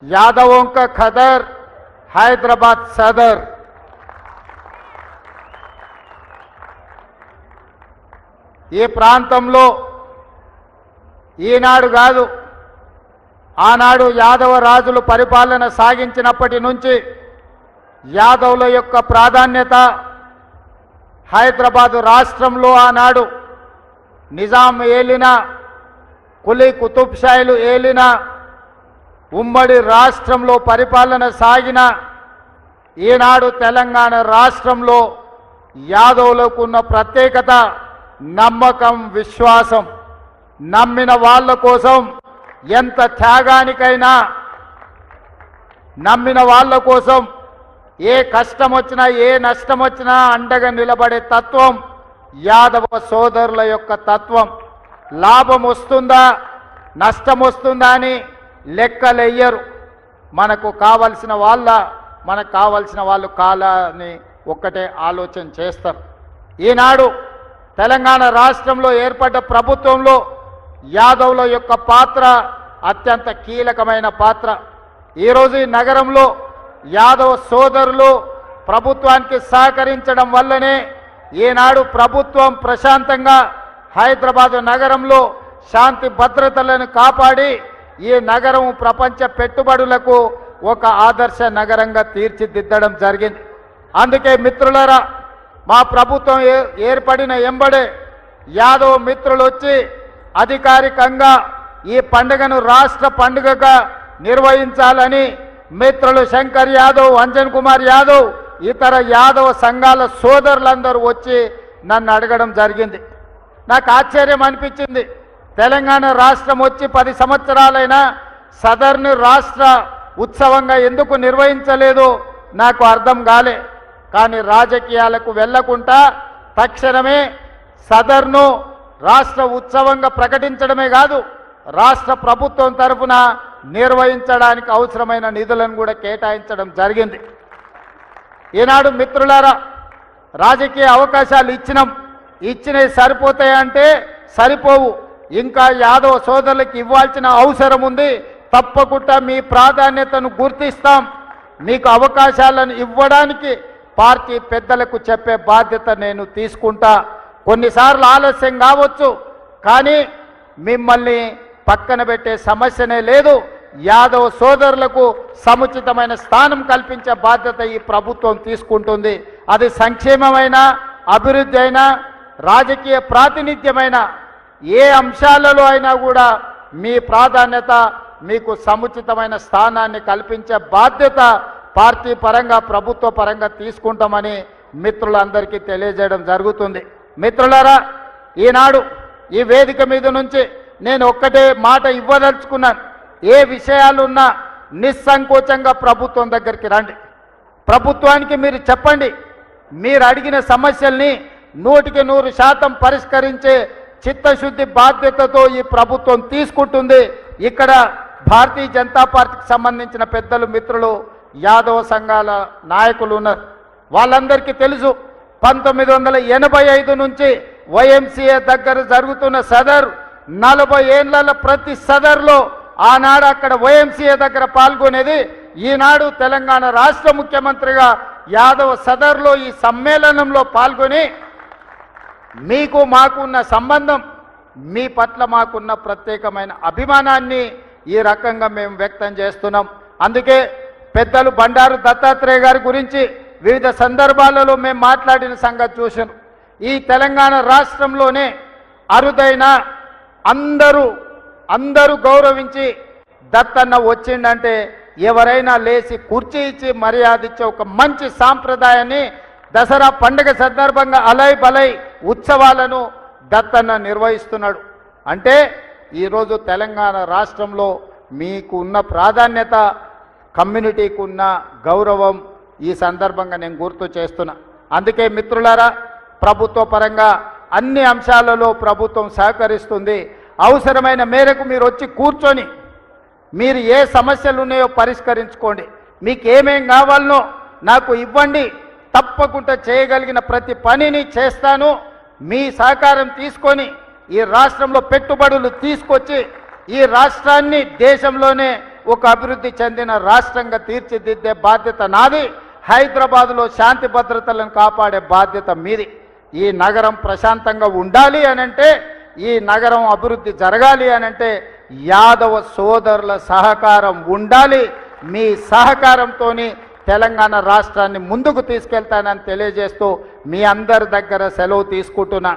यादवों का खदर హైదరాబాద్ సదర్ ఈ ప్రాంతంలో ఈనాడు కాదు ఆనాడు యాదవ రాజులు పరిపాలన సాగించినప్పటి నుంచి యాదవుల యొక్క ప్రాధాన్యత హైదరాబాద్ రాష్ట్రంలో ఆనాడు నిజాం ఏలిన కులీ కుతుబ్ షాయిలు ఏలిన ఉమ్మడి రాష్ట్రంలో పరిపాలన సాగిన ఈనాడు తెలంగాణ రాష్ట్రంలో యాదవులకు ఉన్న ప్రత్యేకత నమ్మకం విశ్వాసం నమ్మిన వాళ్ళ కోసం ఎంత త్యాగానికైనా నమ్మిన వాళ్ళ కోసం ఏ కష్టం వచ్చినా ఏ నష్టం వచ్చినా అండగా నిలబడే తత్వం యాదవ సోదరుల యొక్క తత్వం లాభం వస్తుందా నష్టం వస్తుందా అని లెక్కలెయ్యరు మనకు కావాల్సిన వాళ్ళు కాలని ఒక్కటే ఆలోచన చేస్తారు ఈనాడు తెలంగాణ రాష్ట్రంలో ఏర్పడ్డ ప్రభుత్వంలో యాదవుల యొక్క పాత్ర అత్యంత కీలకమైన పాత్ర ఈరోజు ఈ నగరంలో యాదవ సోదరులు ప్రభుత్వానికి సహకరించడం వల్లనే ఈనాడు ప్రభుత్వం ప్రశాంతంగా హైదరాబాద్ నగరంలో శాంతి భద్రతలను కాపాడి ఈ నగరం ప్రపంచ పెట్టుబడులకు ఒక ఆదర్శ నగరంగా తీర్చిదిద్దడం జరిగింది అందుకే మిత్రులారా మా ప్రభుత్వం ఏర్పడిన ఎంబడే యాదవ్ మిత్రులు వచ్చి అధికారికంగా ఈ పండుగను రాష్ట్ర పండుగగా నిర్వహించాలని మిత్రులు శంకర్ యాదవ్ అంజన్ కుమార్ యాదవ్ ఇతర యాదవ సంఘాల సోదరులందరూ వచ్చి నన్ను అడగడం జరిగింది నాకు ఆశ్చర్యం అనిపించింది తెలంగాణ రాష్ట్రం వచ్చి 10 సంవత్సరాలైనా సదర్ను రాష్ట్ర ఉత్సవంగా ఎందుకు నిర్వహించలేదు నాకు అర్థం కాలే కానీ రాజకీయాలకు వెళ్లకుండా తక్షణమే సదర్ను రాష్ట్ర ఉత్సవంగా ప్రకటించడమే కాదు రాష్ట్ర ప్రభుత్వం తరఫున నిర్వహించడానికి అవసరమైన నిధులను కూడా కేటాయించడం జరిగింది ఈనాడు మిత్రులారా రాజకీయ అవకాశాలు ఇచ్చినవి సరిపోతాయంటే సరిపోవు ఇంకా యాదవ సోదరులకు ఇవ్వాల్సిన అవసరం ఉంది తప్పకుండా మీ ప్రాధాన్యతను గుర్తిస్తాం మీకు అవకాశాలను ఇవ్వడానికి పార్టీ పెద్దలకు చెప్పే బాధ్యత నేను తీసుకుంటా కొన్నిసార్లు ఆలస్యం కావచ్చు కానీ మిమ్మల్ని పక్కన పెట్టే సమస్యనే లేదు యాదవ సోదరులకు సముచితమైన స్థానం కల్పించే బాధ్యత ఈ ప్రభుత్వం తీసుకుంటుంది అది సంక్షేమమైన అభివృద్ధి అయినా రాజకీయ ప్రాతినిధ్యమైన ఏ అంశాలలో అయినా కూడా మీ ప్రాధాన్యత మీకు సముచితమైన స్థానాన్ని కల్పించే బాధ్యత పార్టీ పరంగా ప్రభుత్వ పరంగా తీసుకుంటామని మిత్రులందరికీ తెలియజేయడం జరుగుతుంది మిత్రులారా ఈనాడు ఈ వేదిక మీద నుంచి నేను ఒక్కటే మాట ఇవ్వదలుచుకున్నాను ఏ విషయాలున్నా నిస్సంకోచంగా ప్రభుత్వం దగ్గరికి రండి ప్రభుత్వానికి మీరు చెప్పండి మీరు అడిగిన సమస్యల్ని 100% పరిష్కరించే చిత్తశుద్ధి బాధ్యతతో ఈ ప్రభుత్వం తీసుకుంటుంది ఇక్కడ భారతీయ జనతా పార్టీకి సంబంధించిన పెద్దలు మిత్రులు యాదవ సంఘాల నాయకులు ఉన్నారు వాళ్ళందరికీ తెలుసు 1985 నుంచి వైఎంసీఏ దగ్గర జరుగుతున్న సదర్ 40 ఏళ్ల ప్రతి సదర్లో ఆనాడు అక్కడ వైఎంసీఏ దగ్గర పాల్గొనేది ఈనాడు తెలంగాణ రాష్ట్ర ముఖ్యమంత్రిగా యాదవ సదర్లో ఈ సమ్మేళనంలో పాల్గొని మీకు మాకున్న సంబంధం మీ పట్ల మాకున్న ప్రత్యేకమైన అభిమానాన్ని ఈ రకంగా మేము వ్యక్తం చేస్తున్నాం అందుకే పెద్దలు బండారు దత్తాత్రేయ గారి గురించి వివిధ సందర్భాలలో మేము మాట్లాడిన సంగతి చూశాను ఈ తెలంగాణ రాష్ట్రంలోనే అరుదైన అందరూ గౌరవించి దత్తన్న వచ్చిండంటే ఎవరైనా లేచి కుర్చీ ఇచ్చి మర్యాద ఇచ్చే ఒక మంచి సాంప్రదాయాన్ని దసరా పండుగ సందర్భంగా అలై బలై ఉత్సవాలను దత్తన్న నిర్వహిస్తున్నాడు అంటే ఈరోజు తెలంగాణ రాష్ట్రంలో మీకు ఉన్న ప్రాధాన్యత కమ్యూనిటీకి ఉన్న గౌరవం ఈ సందర్భంగా నేను గుర్తు చేస్తున్నా అందుకే మిత్రులారా ప్రభుత్వ పరంగా అన్ని అంశాలలో ప్రభుత్వం సహకరిస్తుంది అవసరమైన మేరకు మీరు వచ్చి కూర్చొని మీరు ఏ సమస్యలు ఉన్నాయో పరిష్కరించుకోండి మీకు ఏమేం కావాలనో నాకు ఇవ్వండి తప్పకుండా చేయగలిగిన ప్రతి పనిని చేస్తాను మీ సహకారం తీసుకొని ఈ రాష్ట్రంలో పెట్టుబడులు తీసుకొచ్చి ఈ రాష్ట్రాన్ని దేశంలోనే ఒక అభివృద్ధి చెందిన రాష్ట్రంగా తీర్చిదిద్దే బాధ్యత నాది. హైదరాబాదులో శాంతి భద్రతలను కాపాడే బాధ్యత మీది. ఈ నగరం ప్రశాంతంగా ఉండాలి అనంటే, ఈ నగరం అభివృద్ధి జరగాలి అనంటే యాదవ సోదరుల సహకారం ఉండాలి. మీ సహకారంతో తెలంగాణ రాష్ట్రాన్ని ముందుకు తీసుకెళ్తానని తెలియజేస్తూ మీ అందరి దగ్గర సెలవు తీసుకుంటున్నా.